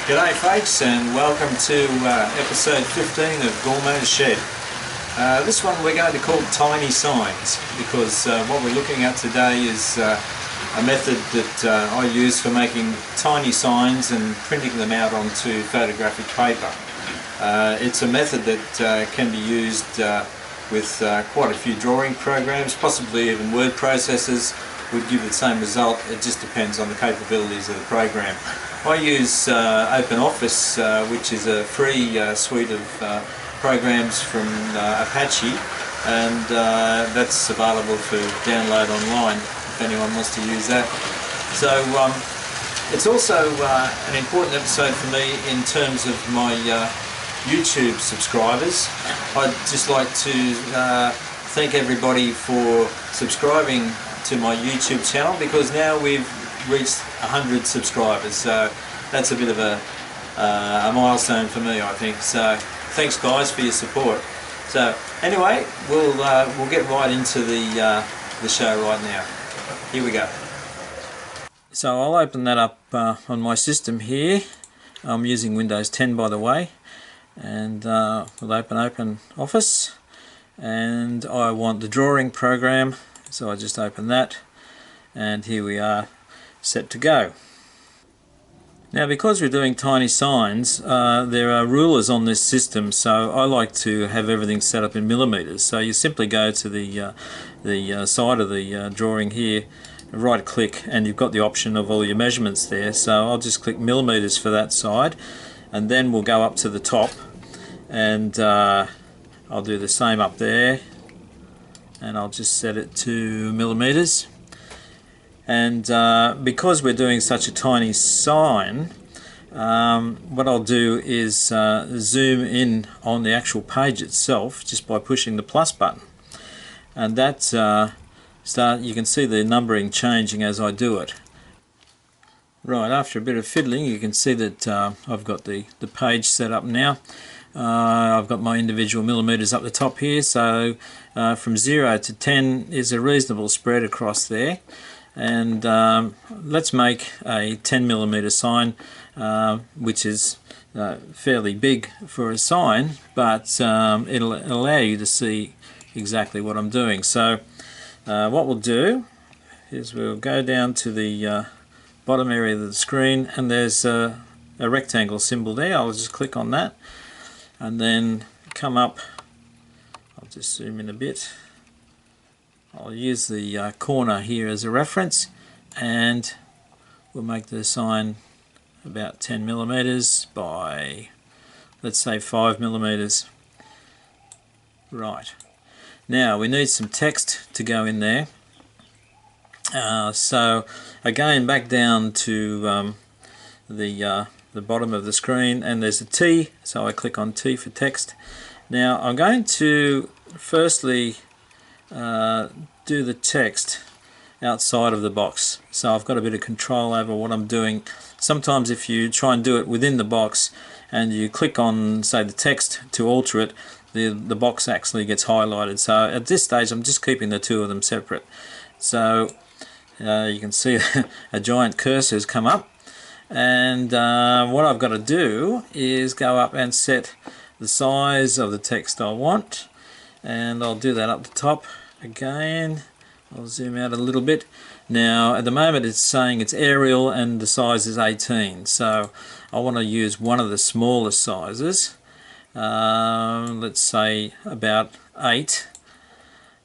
G'day folks, and welcome to episode 15 of Gourmet's Shed. This one we're going to call Tiny Signs, because what we're looking at today is a method that I use for making tiny signs and printing them out onto photographic paper. It's a method that can be used with quite a few drawing programs, possibly even word processors would give the same result. It just depends on the capabilities of the program. I use OpenOffice, which is a free suite of programs from Apache, and that's available for download online if anyone wants to use that. So it's also an important episode for me in terms of my YouTube subscribers. I'd just like to thank everybody for subscribing to my YouTube channel, because now we've reached 100 subscribers, so that's a bit of a milestone for me, I think. So thanks guys for your support. So anyway, we'll get right into the show right now. Here we go. So I'll open that up on my system here. I'm using Windows 10, by the way, and we'll open Office, and I want the drawing program, so I just open that, and here we are, set to go. Now, because we're doing tiny signs, there are rulers on this system, so I like to have everything set up in millimeters. So you simply go to the side of the drawing here, right click, and you've got the option of all your measurements there. So I'll just click millimeters for that side, and then we'll go up to the top, and I'll do the same up there, and I'll just set it to millimeters. And because we're doing such a tiny sign, what I'll do is zoom in on the actual page itself just by pushing the plus button, and that you can see the numbering changing as I do it. Right, after a bit of fiddling, you can see that I've got the page set up now. I've got my individual millimeters up the top here, so from 0 to 10 is a reasonable spread across there. And let's make a 10mm sign, which is fairly big for a sign, but it'll allow you to see exactly what I'm doing. So what we'll do is we'll go down to the bottom area of the screen, and there's a rectangle symbol there. I'll just click on that, and then come up. I'll just zoom in a bit. I'll use the corner here as a reference, and we'll make the sign about 10mm by, let's say, 5mm. Right, now we need some text to go in there. So again, back down to the bottom of the screen, and there's a T, so I click on T for text. Now I'm going to firstly do the text outside of the box, so I've got a bit of control over what I'm doing. Sometimes if you try and do it within the box and you click on, say, the text to alter it, the box actually gets highlighted. So at this stage I'm just keeping the two of them separate. So you can see a giant cursor has come up, and what I've got to do is go up and set the size of the text I want, and I'll do that up the top again. I'll zoom out a little bit. Now at the moment it's saying it's Arial and the size is 18, so I want to use one of the smaller sizes, let's say about 8,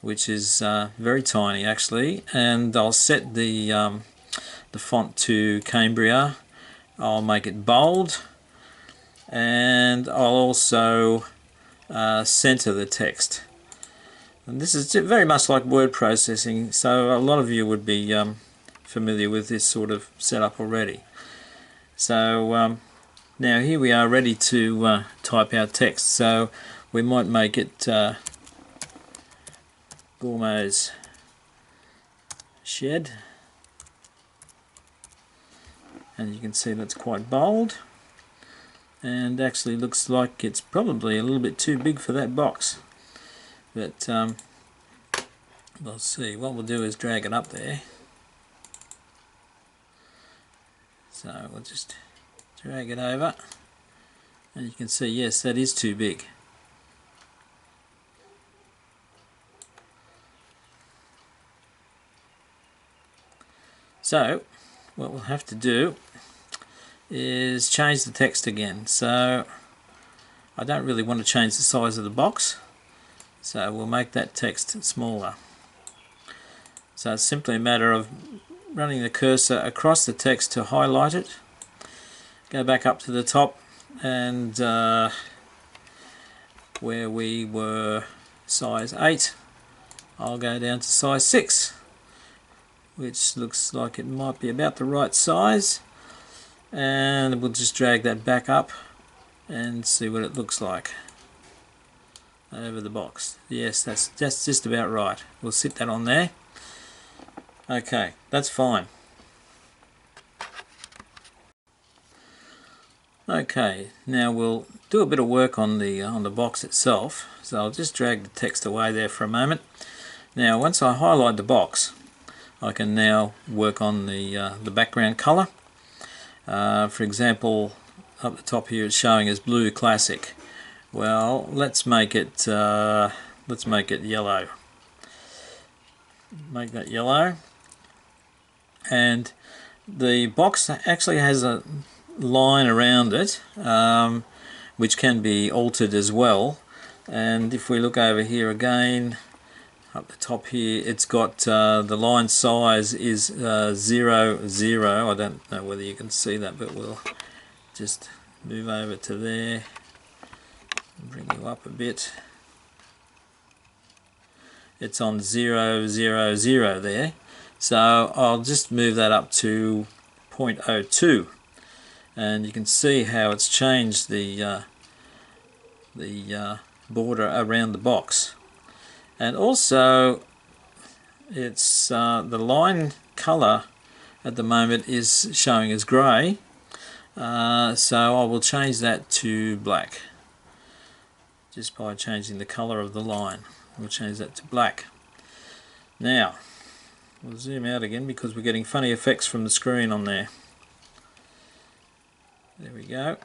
which is very tiny actually, and I'll set the font to Cambria. I'll make it bold, and I'll also center the text. And this is very much like word processing, so a lot of you would be familiar with this sort of setup already. So now here we are ready to type our text. So we might make it Gourmet's Shed, and you can see that's quite bold, and actually looks like it's probably a little bit too big for that box. But we'll see. What we'll do is drag it up there. So we'll just drag it over, and you can see, yes, that is too big. So what we'll have to do is change the text again. So I don't really want to change the size of the box, so we'll make that text smaller. So it's simply a matter of running the cursor across the text to highlight it, go back up to the top, and where we were size 8, I'll go down to size 6, which looks like it might be about the right size, and we'll just drag that back up and see what it looks like over the box. Yes, that's just about right. We'll sit that on there. Okay, that's fine. Okay, now we'll do a bit of work on the box itself. So I'll just drag the text away there for a moment. Now, once I highlight the box, I can now work on the background color. For example, up the top here it's showing as blue classic. Well, let's make it yellow. Make that yellow. And the box actually has a line around it, which can be altered as well. And if we look over here again, up the top here, it's got the line size is 0, 0. I don't know whether you can see that, but we'll just move over to there and bring you up a bit. It's on 0, 0, 0 there. So I'll just move that up to 0.02, and you can see how it's changed the border around the box. And also it's the line color at the moment is showing as grey, so I will change that to black just by changing the color of the line. We'll change that to black. Now we'll zoom out again because we're getting funny effects from the screen on there. There we go.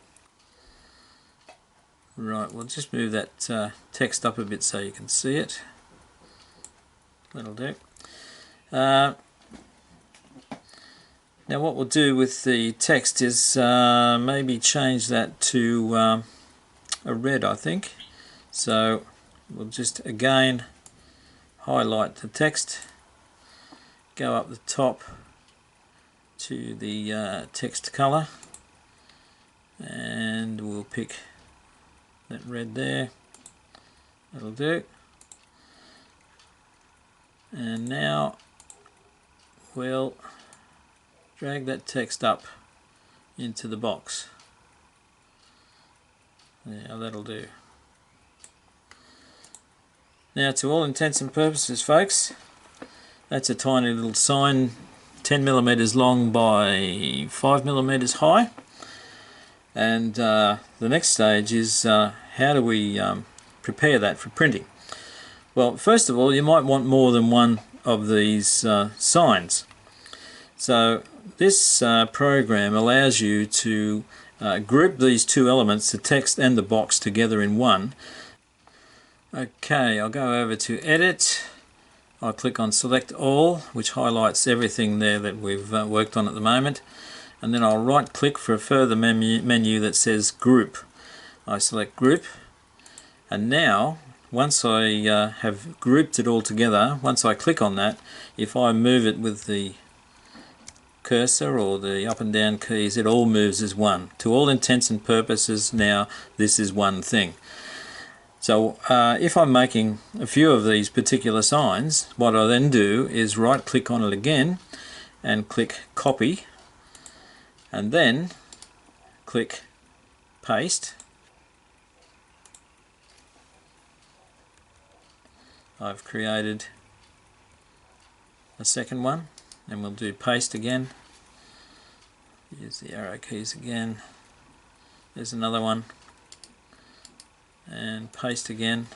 Right, we'll just move that text up a bit so you can see it. That'll do. Now what we'll do with the text is maybe change that to a red, I think. So we'll just again highlight the text, go up the top to the text color, and we'll pick that red there. That'll do. And now we'll drag that text up into the box. Now that'll do. Now, to all intents and purposes, folks, that's a tiny little sign, 10mm long by 5mm high. And the next stage is how do we prepare that for printing? Well, first of all, you might want more than one of these signs. So this program allows you to group these two elements, the text and the box, together in one. Okay, I'll go over to Edit. I'll click on Select All, which highlights everything there that we've worked on at the moment. And then I'll right click for a further menu that says Group. I select Group, and now once I have grouped it all together, once I click on that, if I move it with the cursor or the up and down keys, it all moves as one. To all intents and purposes now this is one thing. So if I'm making a few of these particular signs, what I then do is right click on it again and click Copy, and then click Paste. I've created a second one, and we'll do Paste again. Use the arrow keys again. There's another one. And paste again.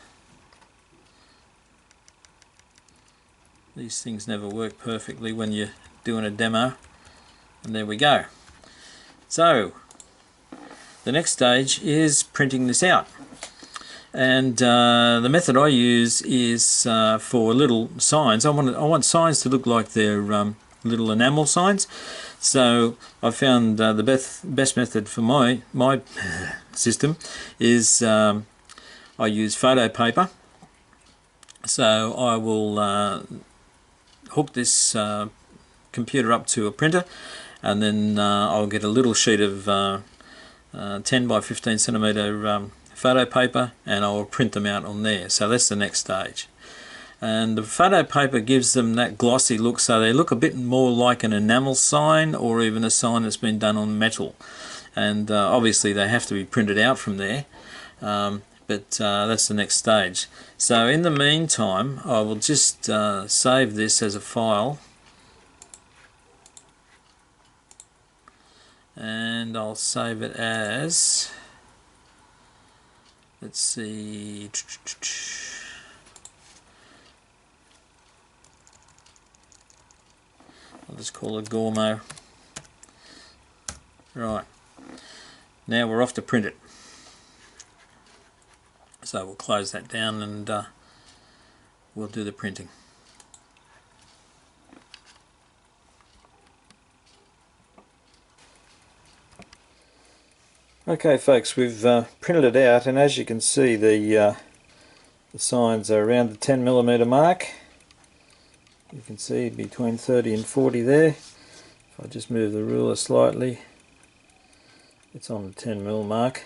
These things never work perfectly when you're doing a demo, and there we go. So the next stage is printing this out. And the method I use is for little signs. I want signs to look like they're little enamel signs. So I found the best method for my system is I use photo paper. So I will hook this computer up to a printer, and then I'll get a little sheet of 10 by 15 centimeter photo paper, and I'll print them out on there. So that's the next stage. And the photo paper gives them that glossy look, so they look a bit more like an enamel sign or even a sign that's been done on metal. And obviously they have to be printed out from there, but that's the next stage. So in the meantime, I will just save this as a file, and I'll save it as, let's see, I'll just call it Gourmet. Right, now we're off to print it. So we'll close that down and we'll do the printing. Okay folks, we've printed it out, and as you can see the signs are around the 10mm mark. You can see between 30 and 40 there. If I just move the ruler slightly, it's on the 10mm mark.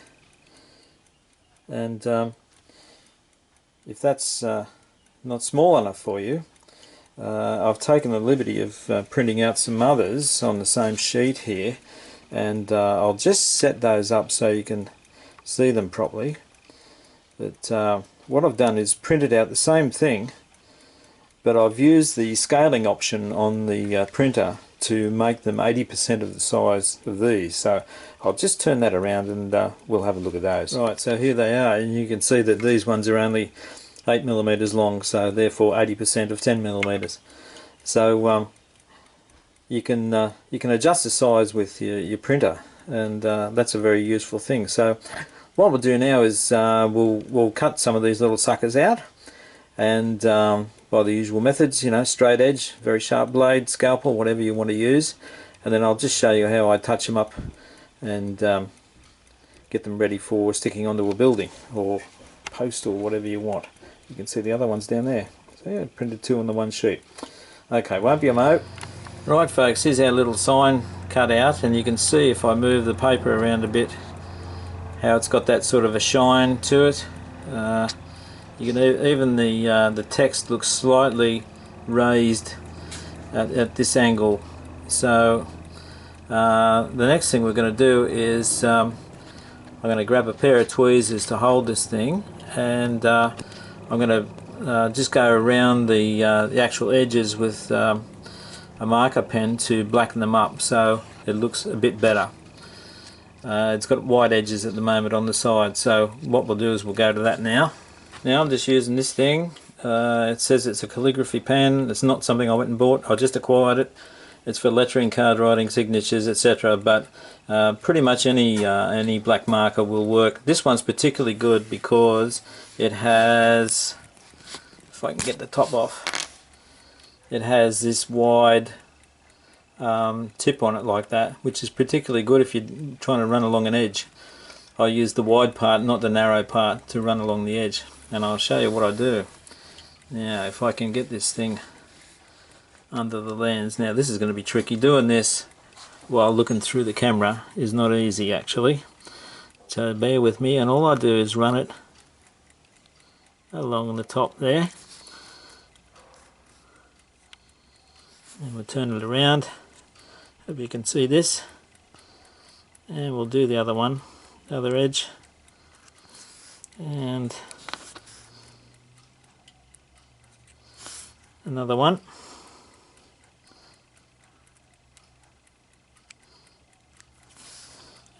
And if that's not small enough for you, I've taken the liberty of printing out some others on the same sheet here, and I'll just set those up so you can see them properly. But what I've done is printed out the same thing, but I've used the scaling option on the printer to make them 80% of the size of these. So I'll just turn that around and we'll have a look at those. Right, so here they are, and you can see that these ones are only 8mm long, so therefore 80% of 10mm. So you can adjust the size with your printer, and that's a very useful thing. So what we'll do now is we'll cut some of these little suckers out, and by the usual methods, you know, straight edge, very sharp blade, scalpel, whatever you want to use, and then I'll just show you how I touch them up and get them ready for sticking onto a building or post or whatever you want. You can see the other ones down there. So yeah, printed two on the one sheet. Okay, won't be a mo. Right folks, here's our little sign cut out, and you can see if I move the paper around a bit how it's got that sort of a shine to it. You can even the text looks slightly raised at this angle. So the next thing we're going to do is I'm going to grab a pair of tweezers to hold this thing, and I'm going to just go around the actual edges with a marker pen to blacken them up so it looks a bit better. It's got white edges at the moment on the side, so what we'll do is we'll go to that now. Now I'm just using this thing. It says it's a calligraphy pen. It's not something I went and bought. I just acquired it. It's for lettering, card writing, signatures, etc. But pretty much any black marker will work. This one's particularly good because it has, if I can get the top off, it has this wide tip on it like that, which is particularly good if you're trying to run along an edge. I use the wide part, not the narrow part, to run along the edge, and I'll show you what I do. Now if I can get this thing under the lens. Now this is going to be tricky. Doing this while looking through the camera is not easy actually, so bear with me, and all I do is run it along the top there, and we'll turn it around. Hope you can see this, and we'll do the other one, the other edge, and another one,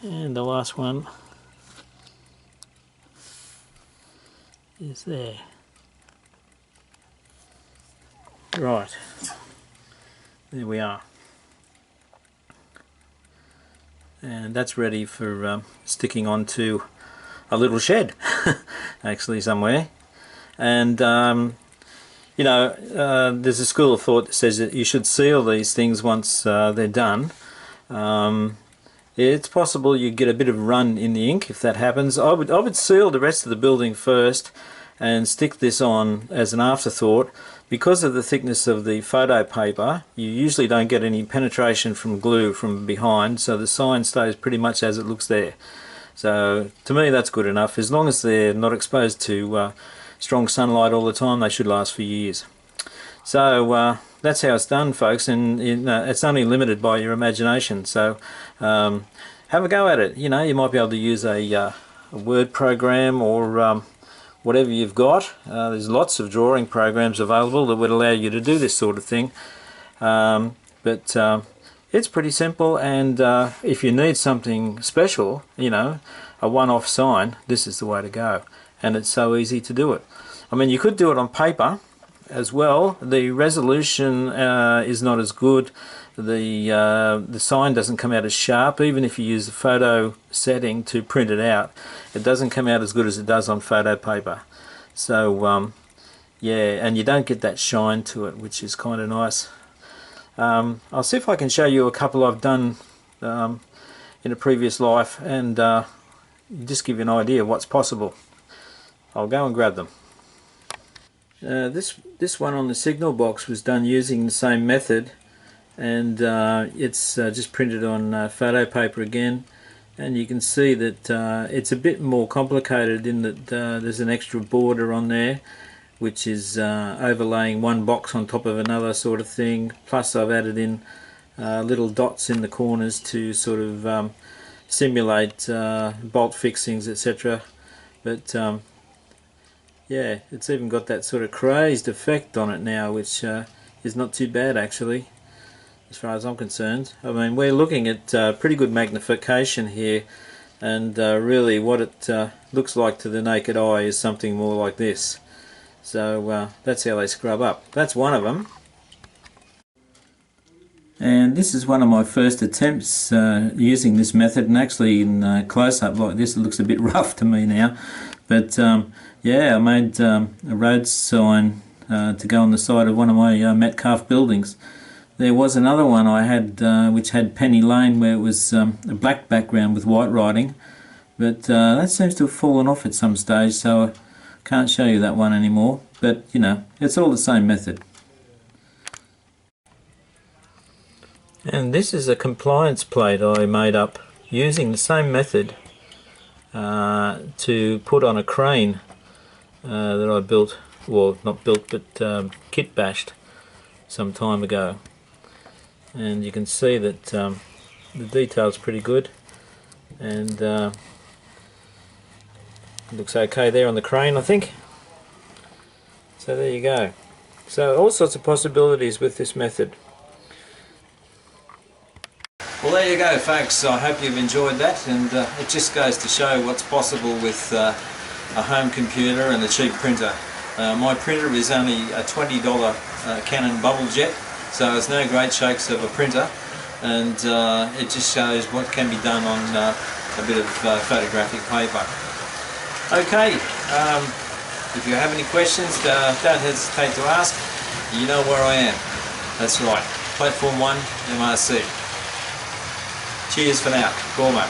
and the last one is there. Right, there we are. and that's ready for sticking onto a little shed actually somewhere. And you know, there's a school of thought that says that you should seal these things once they're done. It's possible you get a bit of run in the ink if that happens. I would seal the rest of the building first and stick this on as an afterthought. Because of the thickness of the photo paper, you usually don't get any penetration from glue from behind, so the sign stays pretty much as it looks there. So to me that's good enough. As long as they're not exposed to strong sunlight all the time, they should last for years. So that's how it's done, folks, and it's only limited by your imagination. So have a go at it. You know, you might be able to use a Word program or whatever you've got. There's lots of drawing programs available that would allow you to do this sort of thing. But it's pretty simple, and if you need something special, you know, a one-off sign, this is the way to go. And it's so easy to do it. I mean, you could do it on paper as well. The resolution is not as good. The sign doesn't come out as sharp. Even if you use the photo setting to print it out, it doesn't come out as good as it does on photo paper. So yeah, and you don't get that shine to it, which is kind of nice. I'll see if I can show you a couple I've done in a previous life, and just give you an idea of what's possible. I'll go and grab them. This one on the signal box was done using the same method, and it's just printed on photo paper again, and you can see that it's a bit more complicated in that there's an extra border on there which is overlaying one box on top of another sort of thing, plus I've added in little dots in the corners to sort of simulate bolt fixings, etc. But yeah, it's even got that sort of crazed effect on it now, which is not too bad actually, as far as I'm concerned. I mean, we're looking at pretty good magnification here, and really what it looks like to the naked eye is something more like this. So that's how they scrub up. That's one of them. And this is one of my first attempts using this method, and actually in close-up like this it looks a bit rough to me now. But yeah, I made a road sign to go on the side of one of my Metcalfe buildings. There was another one I had which had Penny Lane, where it was a black background with white writing, but that seems to have fallen off at some stage, so I can't show you that one anymore. But you know, it's all the same method. And this is a compliance plate I made up using the same method to put on a crane that I built, well not built but kit bashed some time ago. And you can see that the detail's pretty good, and it looks okay there on the crane, I think. So there you go. So all sorts of possibilities with this method. Well, there you go, folks. I hope you've enjoyed that, and it just goes to show what's possible with a home computer and a cheap printer. My printer is only a $20 Canon bubble jet, so it's no great shakes of a printer, and it just shows what can be done on a bit of photographic paper. Okay, if you have any questions, don't hesitate to ask. You know where I am. That's right, Platform 1 MRC. Cheers for now. Gormo.